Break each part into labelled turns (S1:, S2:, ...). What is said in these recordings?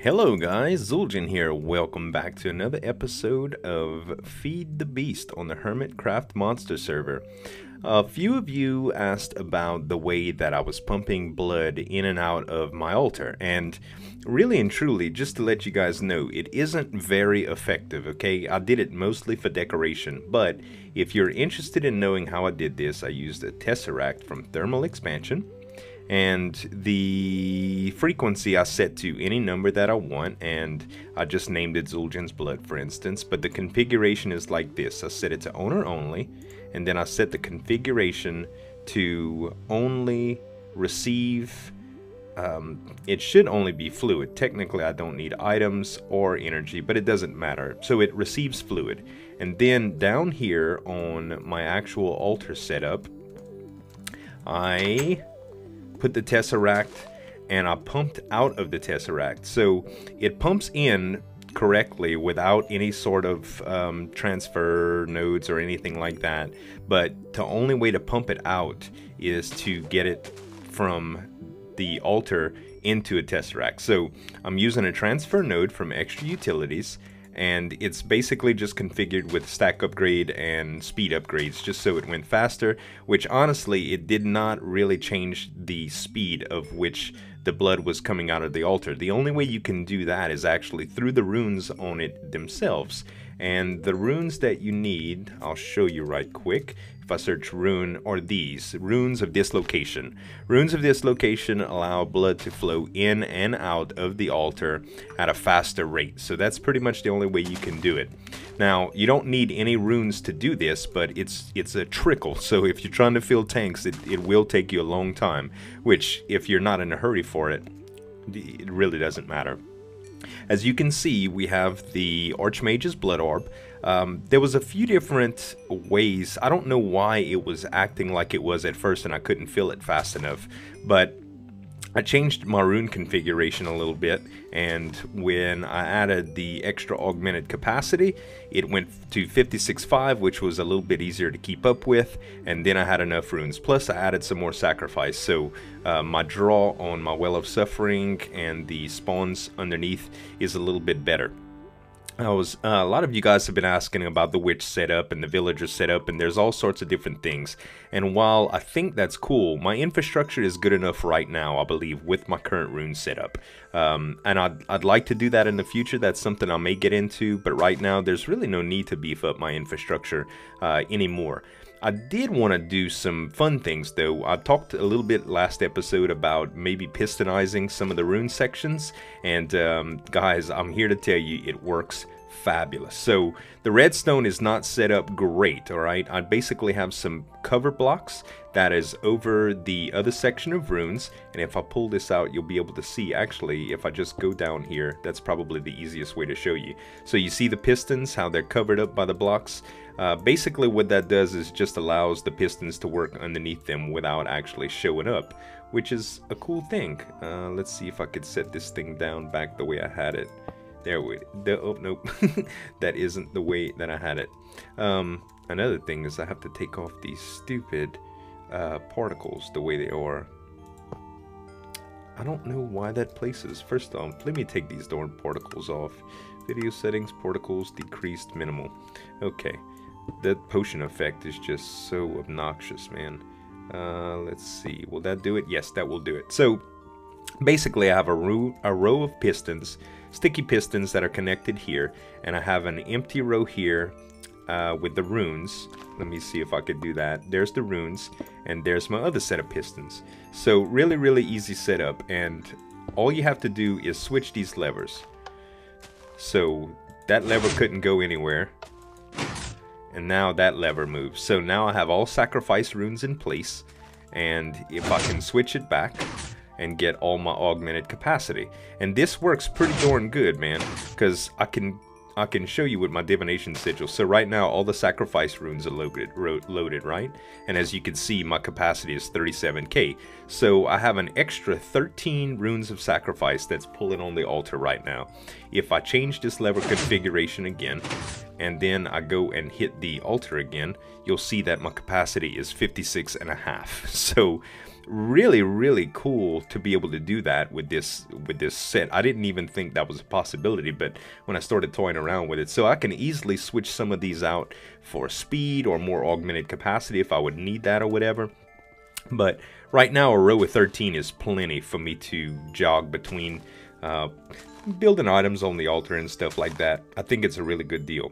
S1: Hello guys, Zueljin here. Welcome back to another episode of Feed the Beast on the Hermitcraft monster server. A few of you asked about the way that I was pumping blood in and out of my altar, and really and truly, just to let you guys know, it isn't very effective, okay? I did it mostly for decoration, but if you're interested in knowing how I did this, I used a tesseract from Thermal Expansion. And the frequency I set to any number that I want, and I just named it Zueljin's Blood, for instance. But the configuration is like this. I set it to owner only, and then I set the configuration to only receive, it should only be fluid. Technically I don't need items or energy, but it doesn't matter. So it receives fluid. And then down here on my actual altar setup, I put the tesseract and I pumped out of the tesseract, so it pumps in correctly without any sort of transfer nodes or anything like that, but the only way to pump it out is to get it from the altar into a tesseract. So I'm using a transfer node from extra utilities, and it's basically just configured with stack upgrade and speed upgrades just so it went faster, which honestly it did not really change the speed of which the blood was coming out of the altar. The only way you can do that is actually through the runes on it themselves. And the runes that you need, I'll show you right quick. If I search rune, or these, runes of dislocation. Runes of dislocation allow blood to flow in and out of the altar at a faster rate. So that's pretty much the only way you can do it. Now, you don't need any runes to do this, but it's a trickle. So if you're trying to fill tanks, it will take you a long time. Which, if you're not in a hurry for it, it really doesn't matter. As you can see, we have the Archmage's Blood Orb. There was a few different ways. I don't know why it was acting like it was at first and I couldn't fill it fast enough, but I changed my rune configuration a little bit, and when I added the extra augmented capacity, it went to 56.5, which was a little bit easier to keep up with, and then I had enough runes. Plus I added some more sacrifice, so my draw on my Well of Suffering and the spawns underneath is a little bit better. A lot of you guys have been asking about the witch setup and the villager setup, and there's all sorts of different things. And while I think that's cool, my infrastructure is good enough right now, I believe, with my current rune setup. And I'd like to do that in the future. That's something I may get into, but right now there's really no need to beef up my infrastructure anymore. I did want to do some fun things though. I talked a little bit last episode about maybe pistonizing some of the rune sections, and guys, I'm here to tell you it works fabulous. So the redstone is not set up great, alright? I basically have some cover blocks that is over the other section of runes, and if I pull this out you'll be able to see. Actually, if I just go down here, that's probably the easiest way to show you. So you see the pistons, how they're covered up by the blocks. Basically what that does is just allows the pistons to work underneath them without actually showing up, which is a cool thing. Let's see if I could set this thing down back the way I had it. There we go. Oh, nope. That isn't the way that I had it. Another thing is I have to take off these stupid particles the way they are. I don't know why that places. First off, let me take these darn particles off. Video settings, particles, decreased, minimal. Okay. That potion effect is just so obnoxious, man. Let's see. Will that do it? Yes, that will do it. So, basically I have a row of pistons, sticky pistons that are connected here, and I have an empty row here with the runes. Let me see if I could do that. There's the runes, and there's my other set of pistons. So really easy setup, and all you have to do is switch these levers. So that lever couldn't go anywhere, and now that lever moves. So now I have all sacrifice runes in place, and if I can switch it back and get all my augmented capacity, and this works pretty darn good, man, because I can show you with my divination sigil. So right now all the sacrifice runes are loaded, right? And as you can see, my capacity is 37k. So I have an extra 13 runes of sacrifice that's pulling on the altar right now. If I change this lever configuration again, and then I go and hit the altar again, you'll see that my capacity is 56.5. So really, really cool to be able to do that with this set. I didn't even think that was a possibility, but when I started toying around with it, so I can easily switch some of these out for speed or more augmented capacity if I would need that or whatever. But right now a row of 13 is plenty for me to jog between building items on the altar and stuff like that. I think it's a really good deal.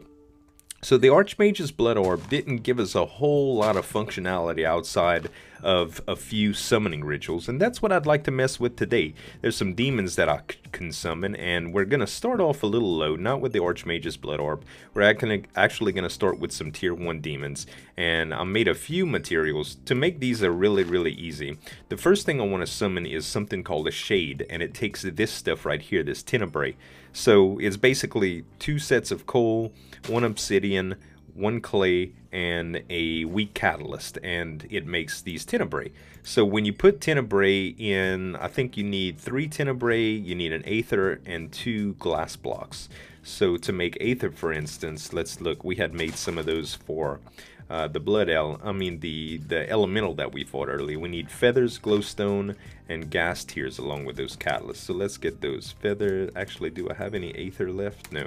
S1: So the Archmage's Blood Orb didn't give us a whole lot of functionality outside of a few summoning rituals, and that's what I'd like to mess with today. There's some demons that I can summon, and we're going to start off a little low, not with the Archmage's Blood Orb. We're actually going to start with some tier 1 demons, and I made a few materials to make these really, really easy. The first thing I want to summon is something called a Shade, and it takes this stuff right here, this tenebrae. So it's basically 2 sets of coal, 1 obsidian, 1 clay, and a weak catalyst, and it makes these tenebrae. So when you put tenebrae in, I think you need 3 tenebrae, you need an aether, and 2 glass blocks. So to make aether, for instance, let's look, we had made some of those for the the elemental that we fought earlier. We need feathers, glowstone, and gas tears along with those catalysts. So let's get those feathers. Actually, do I have any aether left? No.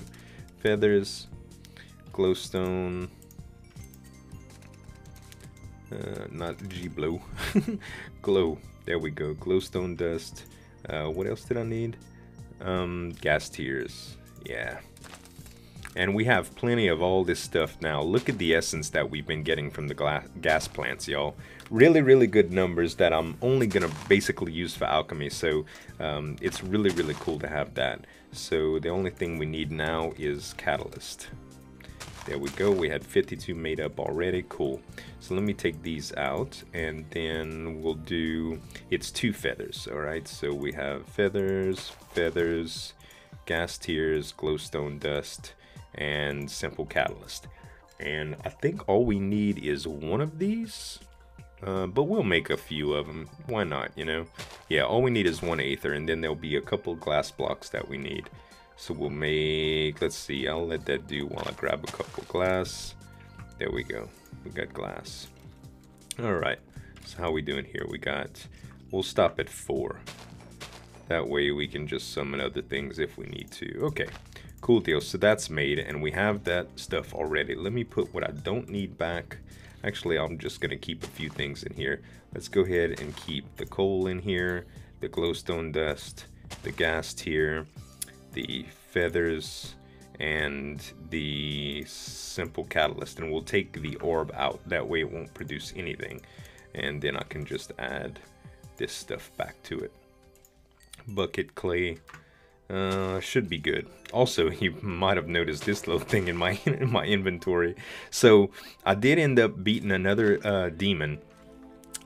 S1: Feathers, glowstone, not G-blow, glow, there we go, glowstone dust. What else did I need? Gas tears, yeah. And we have plenty of all this stuff now. Look at the essence that we've been getting from the gas plants, y'all. Really, really good numbers that I'm only gonna basically use for alchemy, so it's really, really cool to have that. So the only thing we need now is catalyst. There we go, we had 52 made up already, cool. So let me take these out, and then we'll do, it's 2 feathers, alright? So we have feathers, feathers, gas tears, glowstone dust, and simple catalyst. And I think all we need is 1 of these, but we'll make a few of them, why not, you know? Yeah, all we need is 1 aether, and then there'll be a couple glass blocks that we need. So we'll make, let's see, I'll let that do while I grab a couple glass. There we go, we got glass. Alright, so how are we doing here? We'll stop at 4. That way we can just summon other things if we need to. Okay, cool deal, so that's made, and we have that stuff already. Let me put what I don't need back. Actually, I'm just gonna keep a few things in here. Let's go ahead and keep the coal in here, the glowstone dust, the gas tier, the feathers, and the simple catalyst, and we'll take the orb out. That way it won't produce anything, and then I can just add this stuff back to it. Bucket clay should be good. Also, you might have noticed this little thing in my inventory. So I did end up beating another demon,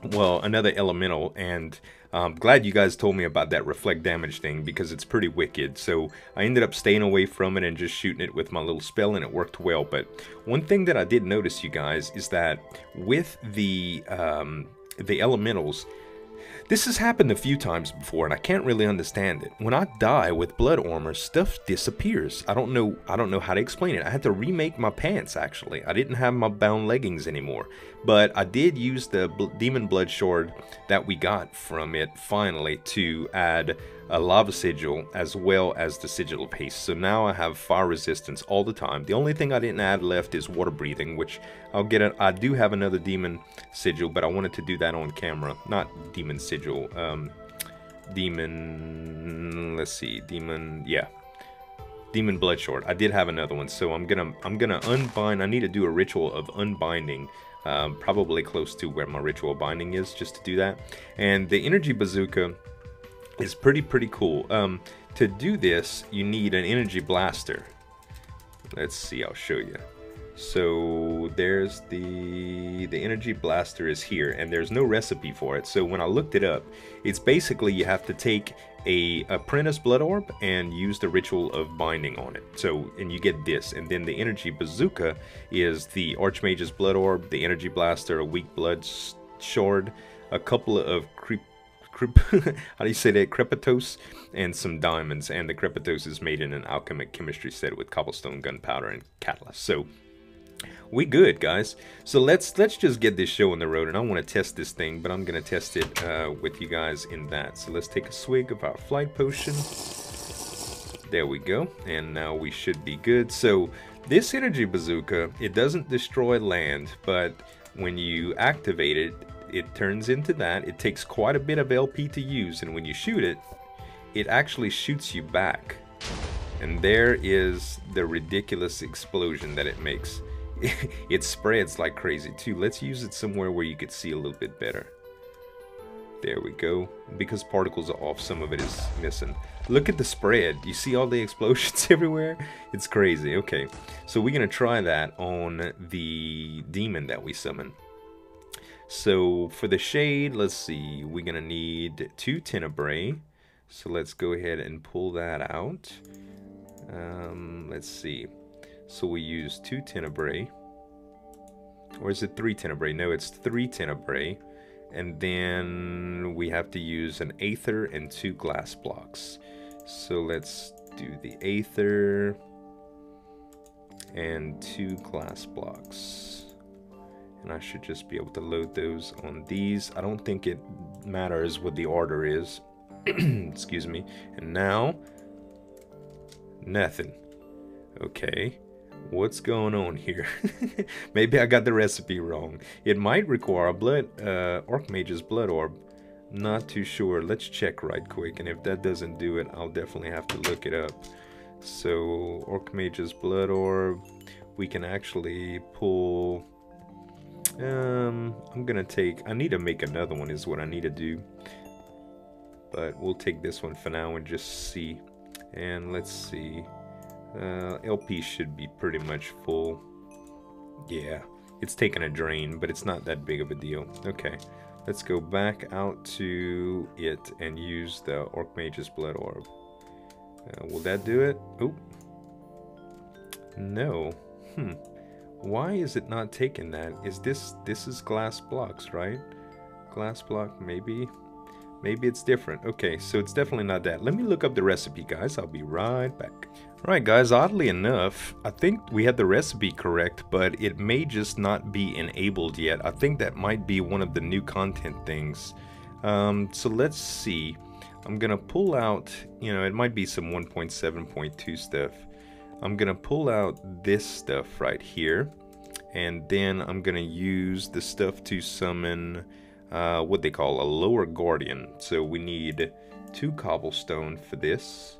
S1: well, another elemental, and I'm glad you guys told me about that reflect damage thing, because it's pretty wicked. So I ended up staying away from it and just shooting it with my little spell, and it worked well. But one thing that I did notice, you guys, is that with the elementals, this has happened a few times before, and I can't really understand it. When I die with blood armor, stuff disappears. I don't know how to explain it. I had to remake my pants, actually. I didn't have my bound leggings anymore. But I did use the demon blood shard that we got from it finally to add a lava sigil as well as the sigil of haste. So now I have fire resistance all the time. The only thing I didn't add left is water breathing, which I'll get it. I do have another demon sigil, but I wanted to do that on camera. Not demon sigil, demon, let's see, demon, yeah, demon blood shard. I did have another one, so I'm gonna unbind. I need to do a ritual of unbinding, probably close to where my ritual binding is, just to do that. And the energy bazooka is pretty cool. To do this, you need an energy blaster. Let's see, I'll show you. So there's the energy blaster is here, and there's no recipe for it. So when I looked it up, it's basically you have to take a apprentice blood orb and use the ritual of binding on it. So, and you get this, and then the energy bazooka is the archmage's blood orb, the energy blaster, a weak blood shard, a couple of how do you say that? Crepitos, and some diamonds. And the crepitos is made in an alchemic chemistry set with cobblestone, gunpowder, and catalyst. So we good, guys. So let's just get this show on the road, and I want to test this thing, but I'm gonna test it with you guys in that. So let's take a swig of our flight potion. There we go, and now we should be good. So this energy bazooka, it doesn't destroy land, but when you activate it, it turns into that. It takes quite a bit of LP to use, and when you shoot it, it actually shoots you back. And there is the ridiculous explosion that it makes. It spreads like crazy too. Let's use it somewhere where you could see a little bit better. There we go. Because particles are off, some of it is missing. Look at the spread. You see all the explosions everywhere? It's crazy. Okay, so we're gonna try that on the demon that we summon. So for the shade, let's see, we're gonna need 2 tenebrae. So let's go ahead and pull that out. Let's see. So we use 2 tenebrae. Or is it 3 tenebrae? No, it's 3 tenebrae. And then we have to use an aether and 2 glass blocks. So let's do the aether and 2 glass blocks. And I should just be able to load those on these. I don't think it matters what the order is. Excuse me. And now, nothing. Okay. What's going on here? Maybe I got the recipe wrong. It might require a Archmage's blood orb. Not too sure. Let's check right quick, and if that doesn't do it, I'll definitely have to look it up. So Archmage's blood orb, we can actually pull. I'm gonna take. I need to make another one. Is what I need to do. But we'll take this one for now and just see. And let's see. LP should be pretty much full. Yeah, it's taking a drain, but it's not that big of a deal. Okay, let's go back out to it and use the Archmage's blood orb. Will that do it? Oh, no. Why is it not taking that? Is this is glass blocks, right? Glass block, maybe it's different. Okay, so it's definitely not that. Let me look up the recipe, guys. I'll be right back. Alright guys, oddly enough, I think we had the recipe correct, but it may just not be enabled yet. I think that might be one of the new content things. So let's see. I'm gonna pull out, you know, it might be some 1.7.2 stuff. I'm gonna pull out this stuff right here, and then I'm gonna use the stuff to summon what they call a lower guardian. So we need 2 cobblestone for this.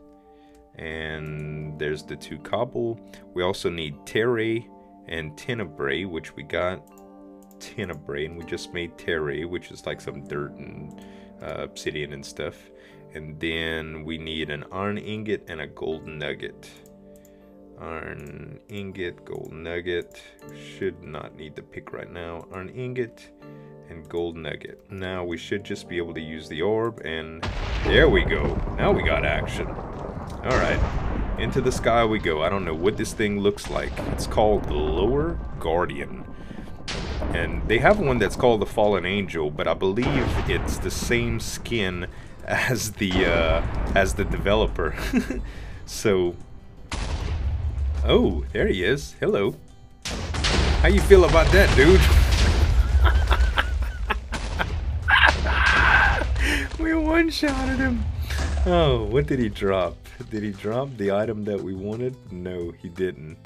S1: And there's the 2 cobble. We also need terre and tenebrae, which we got tenebrae, and we just made terre, which is like some dirt and obsidian and stuff. And then we need an iron ingot and a gold nugget. Iron ingot, gold nugget. Should not need the pick right now. Iron ingot and gold nugget. Now we should just be able to use the orb, and there we go. Now we got action. Alright, into the sky we go. I don't know what this thing looks like. It's called the Lower Guardian. And they have one that's called the Fallen Angel, but I believe it's the same skin as the developer. So, oh, there he is. Hello. How you feel about that, dude? We one-shotted him. Oh, what did he drop? Did he drop the item that we wanted? No, he didn't.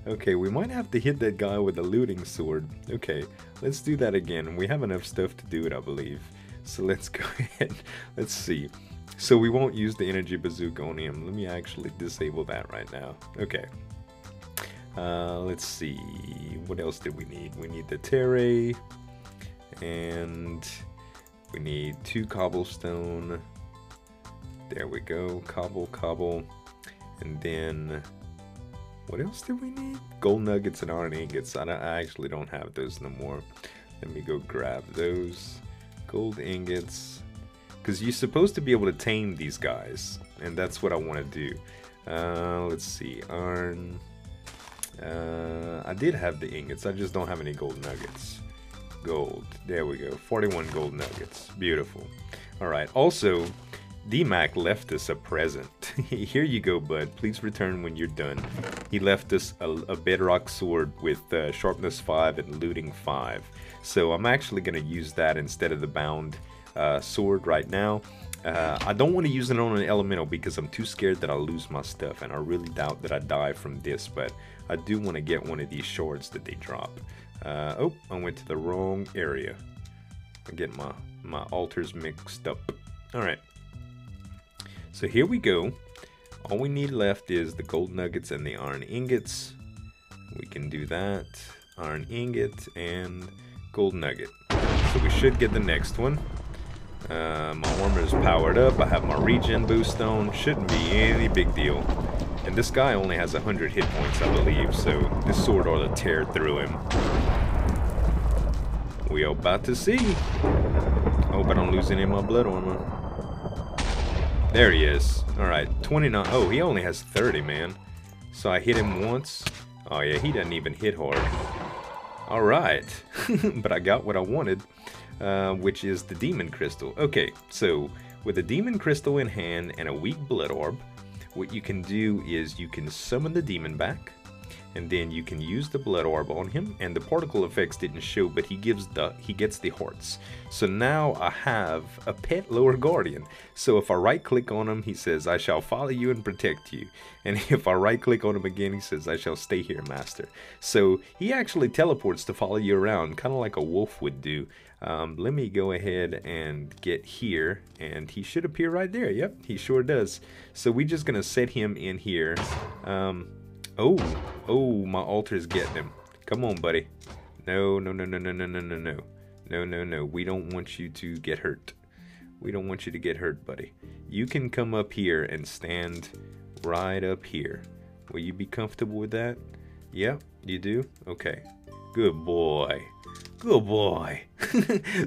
S1: Okay, we might have to hit that guy with a looting sword. Okay, let's do that again. We have enough stuff to do it, I believe. So let's go ahead. Let's see. So we won't use the energy bazooka on him. Let me actually disable that right now. Okay. Let's see. What else did we need? We need the terre. And we need 2 cobblestone. There we go. Cobble. And then what else did we need? Gold nuggets and iron ingots. I actually don't have those no more. Let me go grab those. Gold ingots. Because you're supposed to be able to tame these guys. And that's what I want to do. Let's see. Iron. I did have the ingots. I just don't have any gold nuggets. Gold. There we go. 41 gold nuggets. Beautiful. Alright, also, D-Mac left us a present. Here you go, bud. Please return when you're done. He left us a bedrock sword with sharpness 5 and looting 5. So I'm actually going to use that instead of the bound sword right now. I don't want to use it on an elemental because I'm too scared that I'll lose my stuff, and I really doubt that I die from this, but I do want to get one of these shards that they drop. Oh, I went to the wrong area. I get my altars mixed up. Alright. So here we go. All we need left is the gold nuggets and the iron ingots. We can do that. Iron ingot and gold nugget. So we should get the next one. My armor is powered up. I have my regen boost on. Shouldn't be any big deal. And this guy only has 100 hit points, I believe. So this sword ought to tear through him. We are about to see. Hope I don't lose any of my blood armor. There he is. Alright, 29. Oh, he only has 30, man. So I hit him once. Oh yeah, he doesn't even hit hard. Alright. But I got what I wanted, which is the demon crystal. Okay, so with a demon crystal in hand and a weak blood orb, what you can do is you can summon the demon back, and then you can use the blood orb on him, and the particle effects didn't show, but he gets the hearts. So now I have a pet lower guardian. So if I right click on him, he says, I shall follow you and protect you. And if I right click on him again, he says, I shall stay here, master. So he actually teleports to follow you around, kind of like a wolf would do. Let me go ahead and get here, and he should appear right there. Yep, he sure does. So we're just gonna set him in here. Oh, my altar is getting him. Come on, buddy. No. No. We don't want you to get hurt. We don't want you to get hurt, buddy. You can come up here and stand right up here. Will you be comfortable with that? Yeah, you do? Okay. Good boy. Good boy.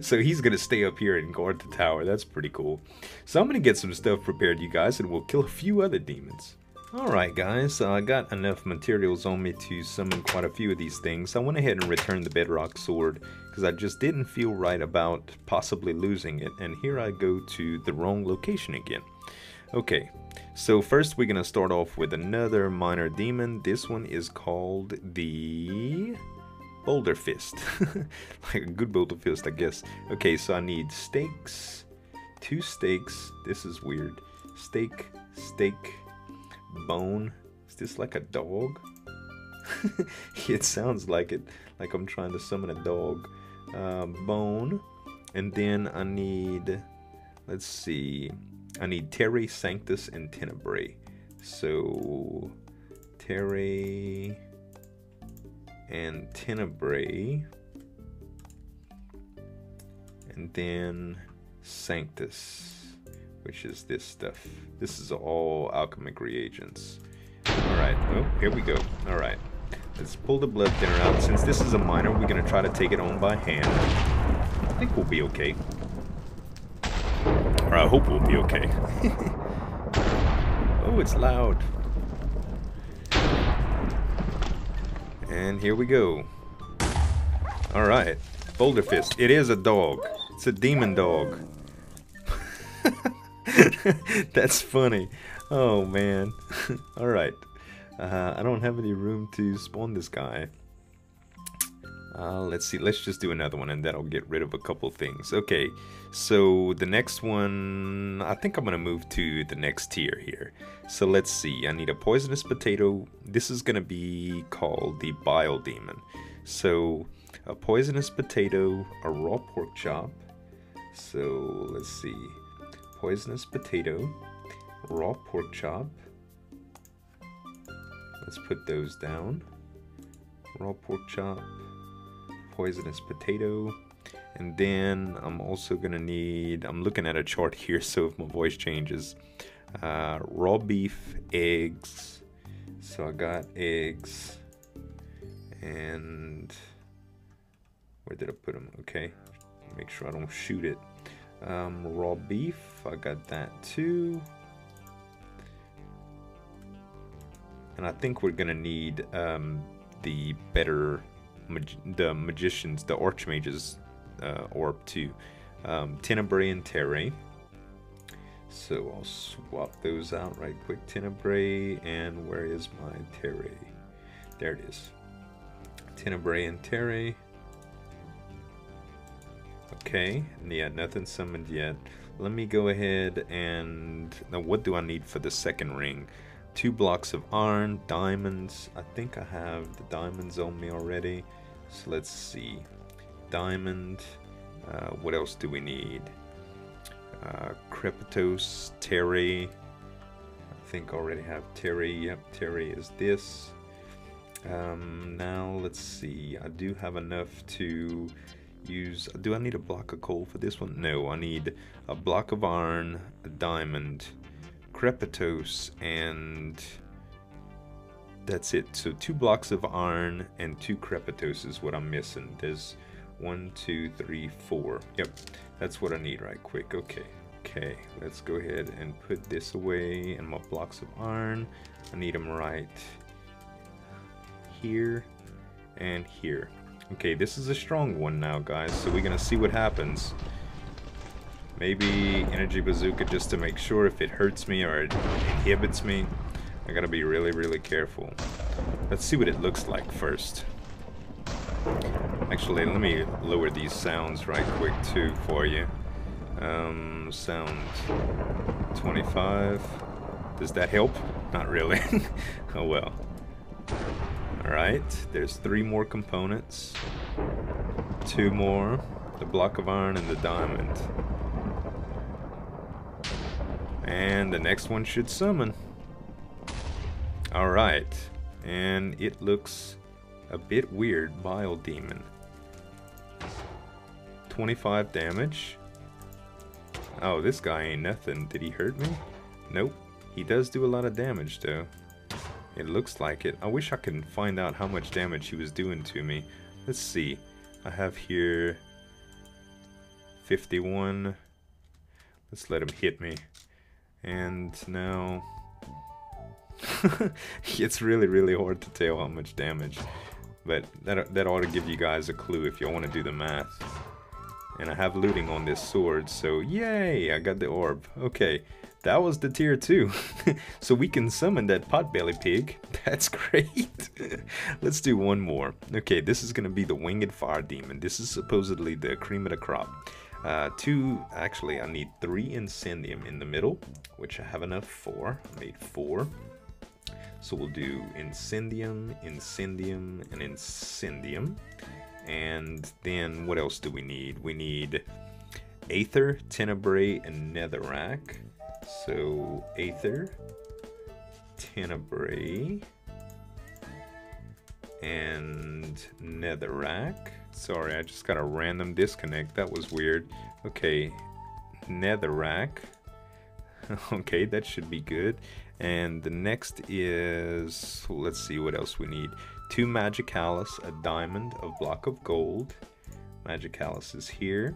S1: So he's going to stay up here and guard the tower. That's pretty cool. So I'm going to get some stuff prepared, you guys, and we'll kill a few other demons. Alright guys, so I got enough materials on me to summon quite a few of these things. I went ahead and returned the bedrock sword because I just didn't feel right about possibly losing it, and here I go to the wrong location again. Okay, so first we're going to start off with another minor demon. This one is called the Boulder Fist. Like a good Boulder Fist, I guess. Okay, so I need stakes, 2 stakes. This is weird. Stake, bone. Is this like a dog? It sounds like it, like I'm trying to summon a dog. Bone, and then I need, let's see, I need Terre, Sanctus, and Tenebrae. So Terre and Tenebrae, and then Sanctus, which is this stuff. This is all alchemic reagents. Alright, oh, here we go. Alright, let's pull the blood thinner out. Since this is a minor, we're going to try to take it on by hand. I think we'll be okay. Or I hope we'll be okay. Oh, it's loud. And here we go. Alright, Boulder Fist. It is a dog. It's a demon dog. That's funny. Oh man. Alright. I don't have any room to spawn this guy. Let's see. Let's just do another one and that'll get rid of a couple things. Okay. So the next one, I think I'm going to move to the next tier here. So let's see. I need a poisonous potato. This is going to be called the Bile demon. So a poisonous potato, a raw pork chop. So let's see. Poisonous potato, raw pork chop. Let's put those down. Raw pork chop, poisonous potato, and then I'm also gonna need, I'm looking at a chart here, so if my voice changes, raw beef, eggs. So I got eggs, and where did I put them? Okay, make sure I don't shoot it. Raw beef, I got that too. And I think we're gonna need the better, the magicians, the archmages orb too. Tenebrae and Terre. So I'll swap those out right quick. Tenebrae, and where is my Terre? There it is. Tenebrae and Terre. Okay, yeah, nothing summoned yet. Let me go ahead and... Now, what do I need for the second ring? 2 blocks of iron, diamonds. I think I have the diamonds on me already. So let's see. Diamond. What else do we need? Crepitos, Terre. I think I already have Terre. Yep, Terre is this. Now let's see. I do have enough to use. Do I need a block of coal for this one? No, I need a block of iron, a diamond, Crepitos, and that's it. So 2 blocks of iron and 2 Crepitos is what I'm missing. There's 1, 2, 3, 4. Yep, that's what I need right quick. Okay, let's go ahead and put this away. And my blocks of iron, I need them right here and here. Okay, this is a strong one now, guys, so we're gonna see what happens. Maybe energy bazooka just to make sure if it hurts me or it inhibits me. I gotta be really careful. Let's see what it looks like first. Actually, let me lower these sounds right quick too for you. Sound 25. Does that help? Not really. Oh well. Alright, there's 3 more components. 2 more. The block of iron and the diamond. And the next one should summon. Alright. And it looks a bit weird. Bile demon. 25 damage. Oh, this guy ain't nothing. Did he hurt me? Nope. He does do a lot of damage though. It looks like it. I wish I could find out how much damage he was doing to me. Let's see. I have here 51. Let's let him hit me. And now it's really hard to tell how much damage. But that ought to give you guys a clue if you want to do the math. And I have looting on this sword, so yay! I got the orb. Okay. That was the tier 2. So we can summon that potbelly pig. That's great. Let's do one more. Okay, this is going to be the winged fire demon. This is supposedly the cream of the crop. Actually, I need 3 incendium in the middle, which I have enough for. I made 4. So we'll do incendium, incendium, and incendium. And then what else do we need? We need aether, tenebrae, and netherrack. So aether, tenebrae, and netherrack. Sorry, I just got a random disconnect. That was weird. Okay, netherrack. Okay, that should be good. And the next is, let's see what else we need. 2 magicalis, a diamond, a block of gold. Magicalis is here.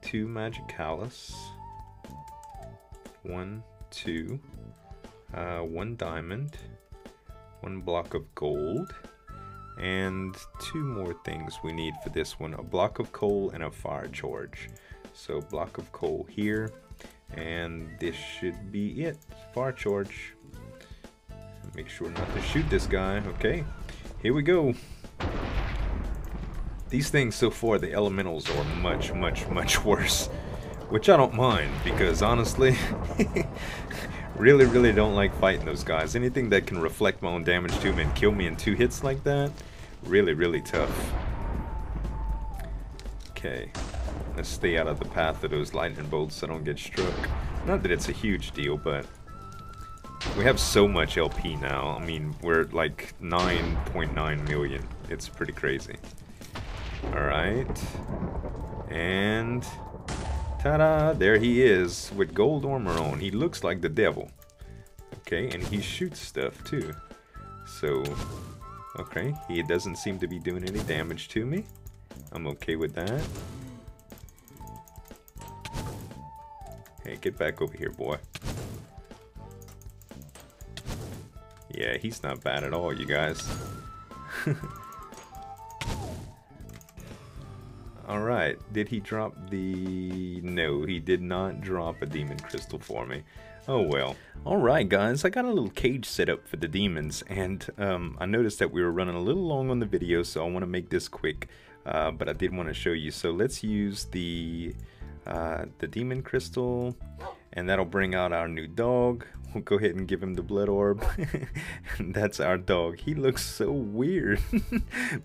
S1: 2 magicalis. 1, 2. 1 diamond. 1 block of gold. And 2 more things we need for this one. A block of coal and a fire charge. So block of coal here. And this should be it. Fire charge. Make sure not to shoot this guy. Okay, here we go. These things so far, the elementals are much worse. Which I don't mind, because honestly, really don't like fighting those guys. Anything that can reflect my own damage to them and kill me in 2 hits like that, really tough. Okay, let's stay out of the path of those lightning bolts so I don't get struck. Not that it's a huge deal, but we have so much LP now. I mean, we're at like 9.9 million. It's pretty crazy. Alright. And ta-da! There he is with gold armor on. He looks like the devil. Okay, and he shoots stuff too. So, okay, he doesn't seem to be doing any damage to me. I'm okay with that. Hey, get back over here, boy. Yeah, he's not bad at all, you guys. Alright, did he drop the... No, he did not drop a demon crystal for me. Oh well. Alright guys, I got a little cage set up for the demons, and I noticed that we were running a little long on the video, so I want to make this quick. But I did want to show you. So let's use the demon crystal, and that'll bring out our new dog. We'll go ahead and give him the blood orb. And that's our dog. He looks so weird.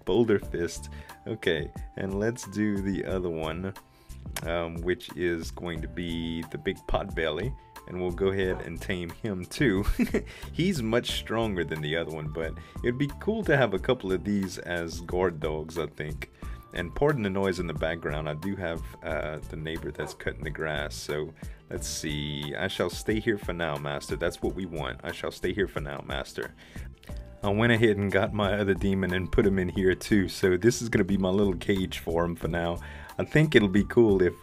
S1: Boulder fist. Okay, and let's do the other one, which is going to be the big pot belly. And we'll go ahead and tame him too. He's much stronger than the other one, but it'd be cool to have a couple of these as guard dogs, I think. And pardon the noise in the background, I do have the neighbor that's cutting the grass. So let's see. I shall stay here for now, master. That's what we want. I shall stay here for now, master. I went ahead and got my other demon and put him in here too. So this is going to be my little cage for him for now. I think it'll be cool if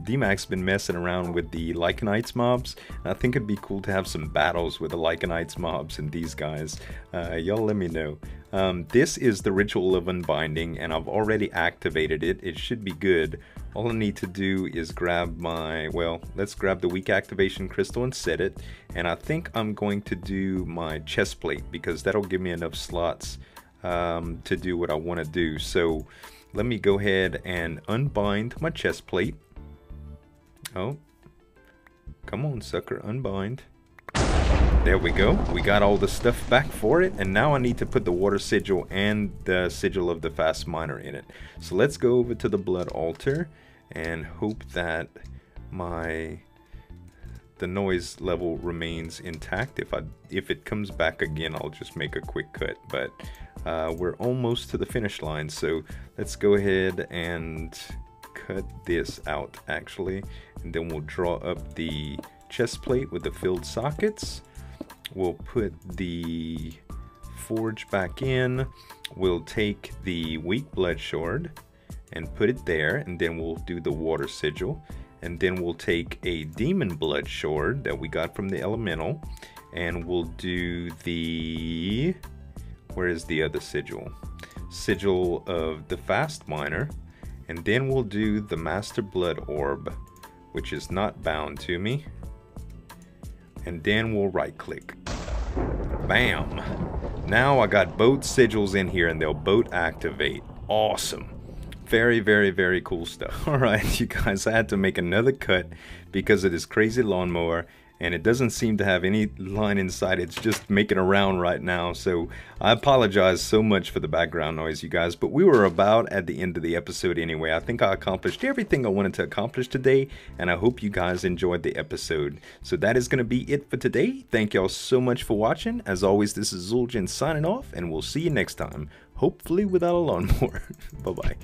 S1: D-Mac's been messing around with the Lycanites mobs. I think it'd be cool to have some battles with the Lycanites mobs and these guys. Y'all let me know. This is the Ritual of Unbinding, and I've already activated it. It should be good. All I need to do is grab my, well, let's grab the weak activation crystal and set it. And I think I'm going to do my chest plate, because that'll give me enough slots to do what I want to do. So let me go ahead and unbind my chest plate. Oh, come on, sucker, unbind. There we go. We got all the stuff back for it, and now I need to put the water sigil and the sigil of the fast miner in it. So let's go over to the blood altar and hope that the noise level remains intact. If it comes back again, I'll just make a quick cut. But we're almost to the finish line, so let's go ahead and cut this out actually, and then we'll draw up the chest plate with the filled sockets. We'll put the forge back in. We'll take the weak blood shard and put it there, and then we'll do the water sigil. And then we'll take a demon blood shard that we got from the elemental, and we'll do the, where is the other sigil? Sigil of the fast miner. And then we'll do the master blood orb, which is not bound to me. And then we'll right click. Bam! Now I got both sigils in here, and they'll both activate. Awesome. Very, very, very cool stuff. Alright, you guys, I had to make another cut because of this crazy lawnmower, and it doesn't seem to have any line inside. It's just making a round right now, so I apologize so much for the background noise, you guys, but we were about at the end of the episode anyway. I think I accomplished everything I wanted to accomplish today, and I hope you guys enjoyed the episode. So that is going to be it for today. Thank y'all so much for watching. As always, this is Zueljin signing off, and we'll see you next time, hopefully without a lawnmower. Bye-bye.